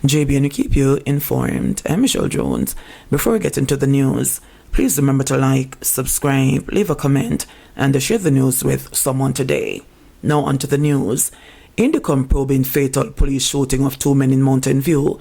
JBNN keep you informed. I'm Michelle Jones. Before we get into the news, please remember to like, subscribe, leave a comment, and share the news with someone today. Now onto the news. Indicom probing fatal police shooting of 2 men in Mountain View.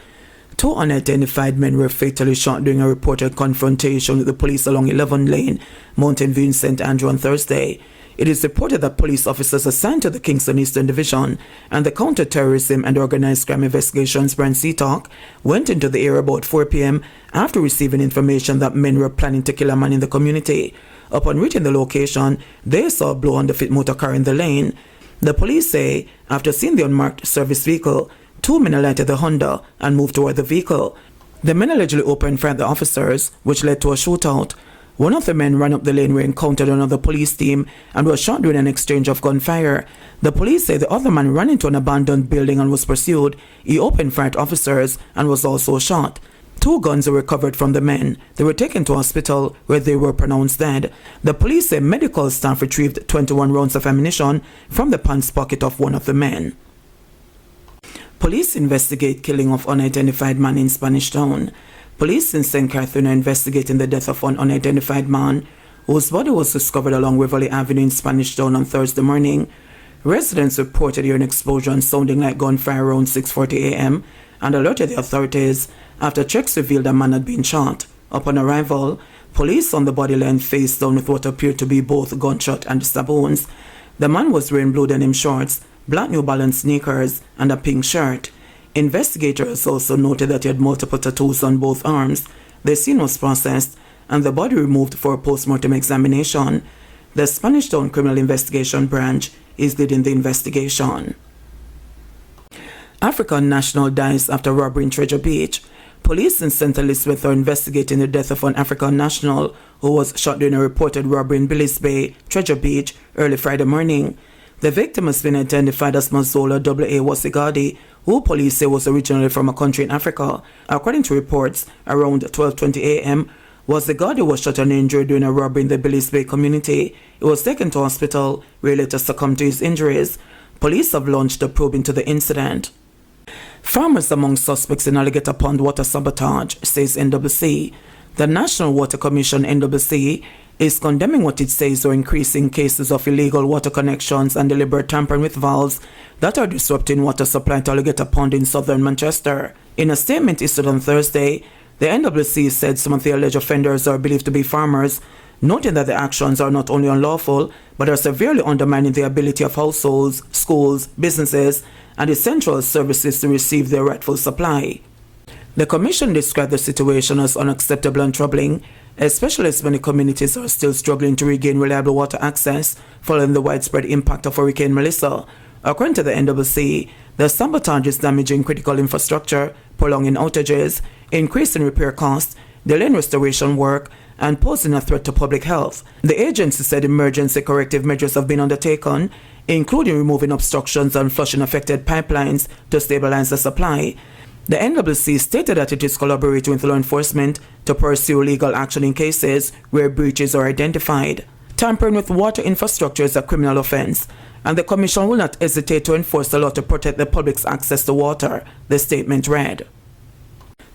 2 unidentified men were fatally shot during a reported confrontation with the police along 11 Lane, Mountain View in St. Andrew on Thursday. It is reported that police officers assigned to the Kingston Eastern Division and the Counter-Terrorism and Organized Crime Investigations branch CTOC went into the area about 4 p.m. after receiving information that men were planning to kill a man in the community. Upon reaching the location, they saw a blow on the fit motor car in the lane. The police say, after seeing the unmarked service vehicle, 2 men alighted the Honda and moved toward the vehicle. The men allegedly opened fire at the officers, which led to a shootout. One of the men ran up the lane where he encountered another police team and was shot during an exchange of gunfire. The police say the other man ran into an abandoned building and was pursued. He opened fire at officers and was also shot. 2 guns were recovered from the men. They were taken to hospital where they were pronounced dead. The police say medical staff retrieved 21 rounds of ammunition from the pants pocket of one of the men. Police investigate killing of unidentified man in Spanish Town. Police in St. Catherine are investigating the death of an unidentified man whose body was discovered along Waverly Avenue in Spanish Town on Thursday morning. Residents reported hearing an explosion sounding like gunfire around 6:40 a.m. and alerted the authorities after checks revealed a man had been shot. Upon arrival, police on the body lay face down with what appeared to be both gunshot and stab wounds. The man was wearing blue denim shorts, black New Balance sneakers, and a pink shirt. Investigators also noted that he had multiple tattoos on both arms. The scene was processed and the body removed for a post-mortem examination. The Spanish Town Criminal Investigation Branch is leading the investigation. African national dies after robbery in Treasure Beach. Police in St. Elizabeth are investigating the death of an African national who was shot during a reported robbery in Billis Bay, Treasure Beach, early Friday morning. The victim has been identified as Mazola A. Wasigadi, who police say was originally from a country in Africa. According to reports, around 12:20 a.m., Wasigadi was shot and injured during a robbery in the Billis Bay community. He was taken to hospital where he later succumbed to his injuries. Police have launched a probe into the incident. Farmers among suspects in Alligator Pond water sabotage, says NWC. The National Water Commission, NWC, is condemning what it says are increasing cases of illegal water connections and deliberate tampering with valves that are disrupting water supply to Alligator Pond in southern Manchester. In a statement issued on Thursday, the NWC said some of the alleged offenders are believed to be farmers, noting that the actions are not only unlawful, but are severely undermining the ability of households, schools, businesses, and essential services to receive their rightful supply. The Commission described the situation as unacceptable and troubling, especially as many communities are still struggling to regain reliable water access following the widespread impact of Hurricane Melissa. According to the NWC, the sabotage is damaging critical infrastructure, prolonging outages, increasing repair costs, delaying restoration work, and posing a threat to public health. The agency said emergency corrective measures have been undertaken, including removing obstructions and flushing affected pipelines to stabilize the supply. The NWC stated that it is collaborating with law enforcement to pursue legal action in cases where breaches are identified. Tampering with water infrastructure is a criminal offense, and the Commission will not hesitate to enforce the law to protect the public's access to water, the statement read.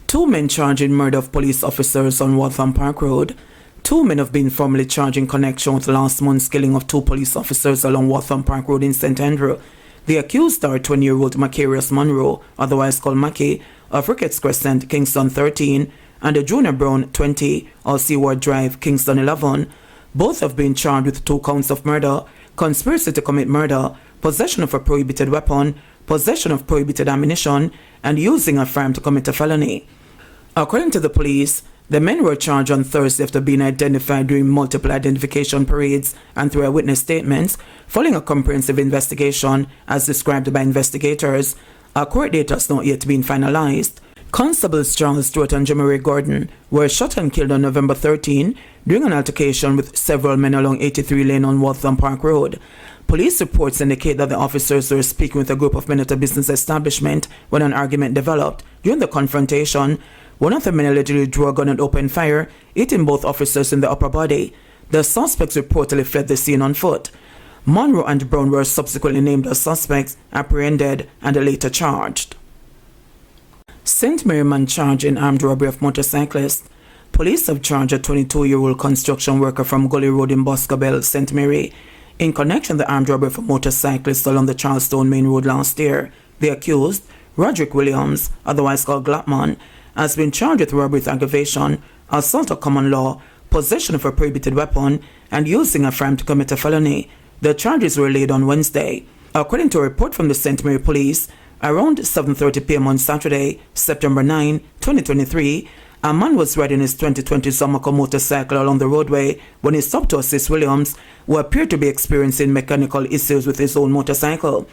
2 men charged in murder of police officers on Waltham Park Road. 2 men have been formally charged in connection with last month's killing of 2 police officers along Waltham Park Road in St. Andrew. The accused are 20-year-old Macarius Monroe, otherwise called Mackie, of Ricketts Crescent, Kingston 13, and a Junior Brown, 20, of Seaward Drive, Kingston 11. Both have been charged with 2 counts of murder, conspiracy to commit murder, possession of a prohibited weapon, possession of prohibited ammunition, and using a firearm to commit a felony. According to the police, the men were charged on Thursday after being identified during multiple identification parades and through eyewitness statements, following a comprehensive investigation as described by investigators. A court date has not yet been finalized. Constables Charles Stewart and Jimmy Ray Gordon were shot and killed on November 13 during an altercation with several men along 83 Lane on Waltham Park Road. Police reports indicate that the officers were speaking with a group of men at a business establishment when an argument developed. During the confrontation, one of the men allegedly drew a gun and opened fire, hitting both officers in the upper body. The suspects reportedly fled the scene on foot. Monroe and Brown were subsequently named as suspects, apprehended, and later charged. St. Mary man charged in armed robbery of motorcyclist. Police have charged a 22-year-old construction worker from Gully Road in Boscobel, St. Mary, in connection with the armed robbery of a motorcyclist along the Charlestown Main Road last year. The accused, Roderick Williams, otherwise called Glappman, has been charged with robbery with aggravation, assault of common law, possession of a prohibited weapon, and using a firearm to commit a felony. The charges were laid on Wednesday. According to a report from the St. Mary Police, around 7:30 p.m. on Saturday, September 9, 2023, a man was riding his 2020 Zamako motorcycle along the roadway when he stopped to assist Williams, who appeared to be experiencing mechanical issues with his own motorcycle.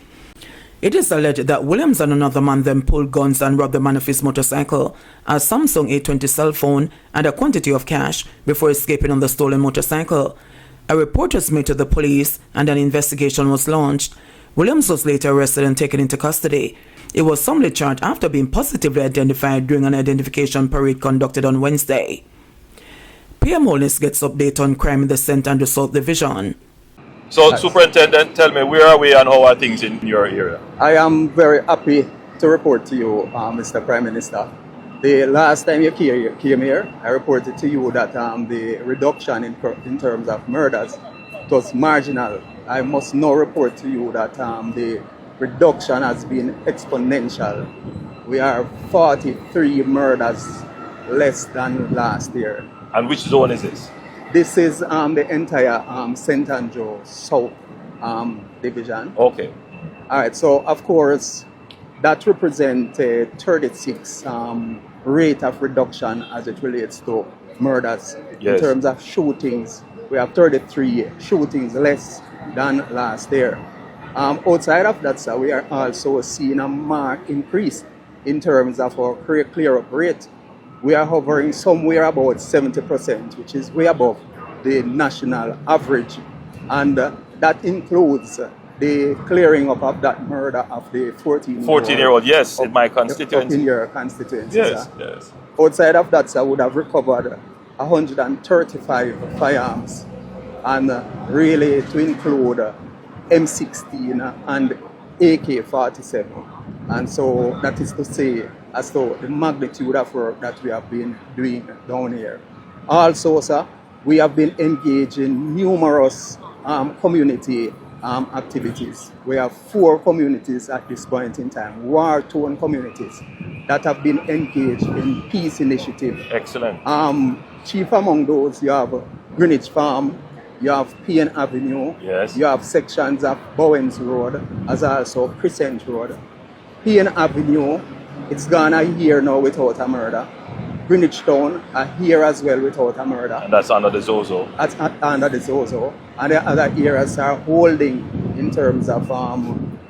It is alleged that Williams and another man then pulled guns and robbed the man of his motorcycle, a Samsung A20 cell phone, and a quantity of cash before escaping on the stolen motorcycle. A report was made to the police and an investigation was launched. Williams was later arrested and taken into custody. He was summarily charged after being positively identified during an identification parade conducted on Wednesday. PM Holness gets update on crime in the St. Andrew South Division. So, Superintendent, tell me, where are we and how are things in your area? I am very happy to report to you, Mr. Prime Minister. The last time you came here, I reported to you that the reduction in terms of murders was marginal. I must now report to you that the reduction has been exponential. We are 43 murders less than last year. And which zone is this? This is the entire St. Andrew South Division. Okay. All right, so of course, that represents a 36 rate of reduction as it relates to murders. Yes. In terms of shootings, we have 33 shootings less than last year. Outside of that, sir, we are also seeing a marked increase in terms of our clear-up rate. We are hovering somewhere about 70%, which is way above the national average. And that includes the clearing up of that murder of the 14-year-old. Yes, in my constituency. In your constituency, Yes, sir. yes. Outside of that, sir, would have recovered 135 firearms, and really to include M16 and AK-47. And so that is to say, as to the magnitude of work that we have been doing down here. Also, sir, we have been engaged in numerous community activities. We have 4 communities at this point in time, war-torn communities, that have been engaged in peace initiative. Excellent. Chief among those, you have Greenwich Farm, you have Payne Avenue, Yes. you have sections of Bowens Road, as also Crescent Road. Payne Avenue, it's gone a year now without a murder. Greenwich Town, a year as well without a murder. And that's under the Zozo. That's under the Zozo. And the other areas are holding in terms of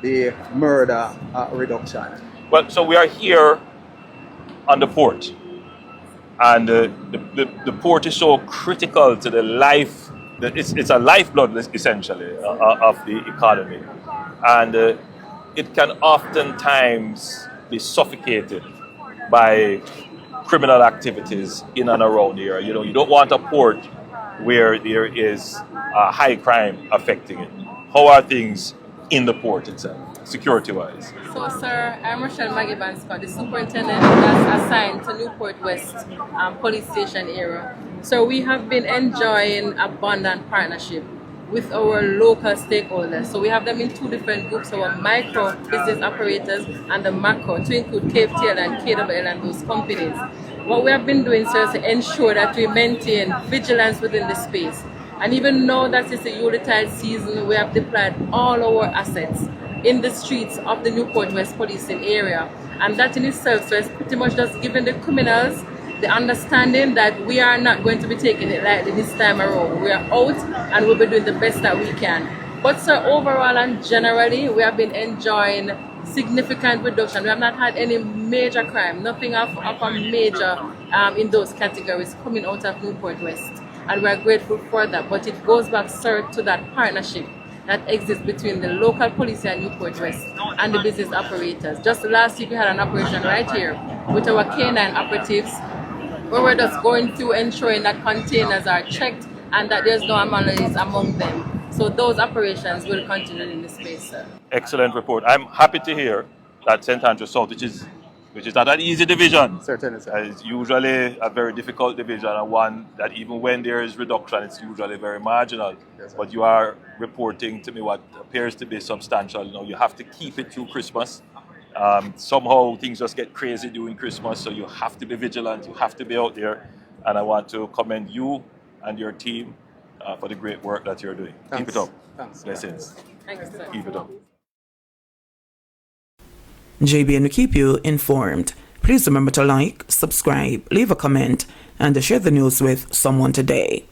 the murder reduction. Well, so we are here on the port. And the port is so critical to the life. It's a lifeblood, essentially, of the economy. And it can oftentimes be suffocated by criminal activities in and around here. You know, you don't want a port where there is high crime affecting it. How are things in the port itself, security-wise? So, sir, I'm Rochelle Maggie-Banscott, the superintendent that's assigned to Newport West Police Station area. So we have been enjoying abundant partnership with our local stakeholders. So we have them in 2 different groups, our micro business operators and the macro, to include Cape Tail and KWL and those companies. What we have been doing, sir, is to ensure that we maintain vigilance within the space. And even though that it's a Yuletide season, we have deployed all our assets in the streets of the Newport West policing area. And that in itself, sir, is pretty much just giving the criminals the understanding that we are not going to be taking it lightly this time around. We are out and we'll be doing the best that we can. But sir, overall and generally, we have been enjoying significant reduction. We have not had any major crime, nothing of a major in those categories coming out of Newport West. And we are grateful for that. But it goes back, sir, to that partnership that exists between the local police and Newport West and the business operators. Just last week we had an operation right here with our K9 operatives, where we're just going through ensuring that containers are checked and that there's no anomalies among them. So those operations will continue in the space, sir. Excellent report. I'm happy to hear that St. Andrew South, which is which is not an easy division. Certainly, sir. It's usually a very difficult division, and one that even when there is reduction, it's usually very marginal. Yes, sir. But you are reporting to me what appears to be substantial. You know, you have to keep it through Christmas. Somehow things just get crazy during Christmas, so you have to be vigilant. You have to be out there, and I want to commend you and your team for the great work that you're doing. Thanks. Keep it up. Thanks. Blessings. Thanks, sir. Keep it up. JBN will keep you informed. Please remember to like, subscribe, leave a comment, and share the news with someone today.